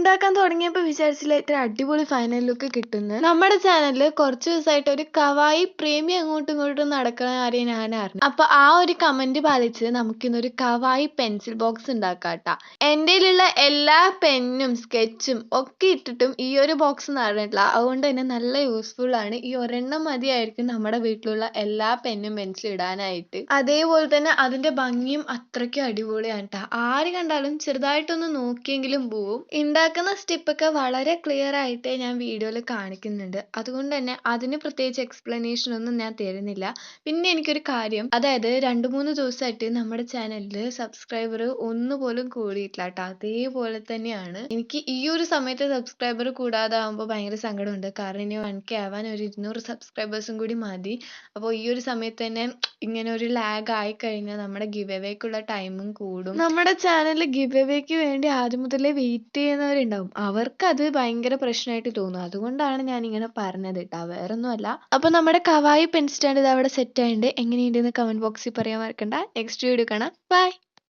ഉണ്ടാക്കാൻ തുടങ്ങിയപ്പോൾ വിചാരിച്ചില്ല ഇത്ര അടിപൊളി ഫൈനൽ ലുക്ക് കിട്ടുന്നു. നമ്മുടെ ചാനലിൽ കുറച്ച് ദിവസമായിട്ട് ഒരു കവായി പ്രേമി അങ്ങോട്ടും ഇങ്ങോട്ടും നടക്കണ കാര്യം ഞാൻ അറിഞ്ഞു. അപ്പൊ ആ ഒരു കമന്റ് പാലിച്ച് നമുക്കിന്നൊരു കവായി പെൻസിൽ ബോക്സ് ഉണ്ടാക്കാട്ടാ. എൻ്റെ കയ്യിലുള്ള എല്ലാ പെന്നും സ്കെച്ചും ഒക്കെ ഇട്ടിട്ടും ഈ ഒരു ബോക്സ് നടന്നിട്ടില്ല. അതുകൊണ്ട് തന്നെ നല്ല യൂസ്ഫുൾ ആണ്. ഈ ഒരെണ്ണം മതിയായിരിക്കും നമ്മുടെ വീട്ടിലുള്ള എല്ലാ പെന്നും പെൻസിലും ഇടാനായിട്ട്. അതേപോലെ തന്നെ അതിന്റെ ഭംഗിയും അത്രയ്ക്കും അടിപൊളിയാണ് ട്ടാ. ആര് കണ്ടാലും ചെറുതായിട്ടൊന്ന് നോക്കിയെങ്കിലും പോവും. ഉണ്ടാക്കുന്ന സ്റ്റെപ്പൊക്കെ വളരെ ക്ലിയർ ആയിട്ട് ഞാൻ വീഡിയോയിൽ കാണിക്കുന്നുണ്ട്. അതുകൊണ്ട് തന്നെ അതിന് പ്രത്യേകിച്ച് എക്സ്പ്ലനേഷൻ ഒന്നും ഞാൻ തരുന്നില്ല. പിന്നെ എനിക്കൊരു കാര്യം, അതായത് 2-3 ദിവസമായിട്ട് നമ്മുടെ ചാനലിൽ സബ്സ്ക്രൈബർ ഒന്നുപോലും കൂടിയിട്ടില്ല കേട്ടോ. അതേപോലെ തന്നെയാണ്. എനിക്ക് ഈ ഒരു സമയത്ത് സബ്സ്ക്രൈബർ കൂടാതെ ആകുമ്പോൾ ഭയങ്കര സങ്കടമുണ്ട്. കാരണം ഇനി 1K ആവാൻ ഒരു 200 സബ്സ്ക്രൈബേഴ്സും കൂടി മതി. അപ്പോൾ ഈ ഒരു സമയത്ത് തന്നെ ഇങ്ങനെ ഒരു ലാഗ് ആയി കഴിഞ്ഞാൽ നമ്മുടെ ഗിവ് അവേക്കുള്ള ടൈമും കൂടും. നമ്മുടെ ചാനലിൽ ഗിവ് അവേക്ക് വേണ്ടി ആദ്യം മുതലേ വെയിറ്റ് ചെയ്യുന്നവരുണ്ടാവും. അവർക്ക് അത് ഭയങ്കര പ്രശ്നമായിട്ട് തോന്നും. അതുകൊണ്ടാണ് ഞാൻ ഇങ്ങനെ പറഞ്ഞത് കേട്ടോ, വേറൊന്നുമല്ല. അപ്പോൾ നമ്മുടെ കവായി പെൻ സ്റ്റാൻഡ് ഇത് അവിടെ സെറ്റ് ആയിട്ടുണ്ട്. എങ്ങനെയുണ്ടെന്ന് കമന്റ് ബോക്സിൽ പറയാൻ മറക്കണ്ട. നെക്സ്റ്റ് വീഡിയോ കാണാം. ബൈ.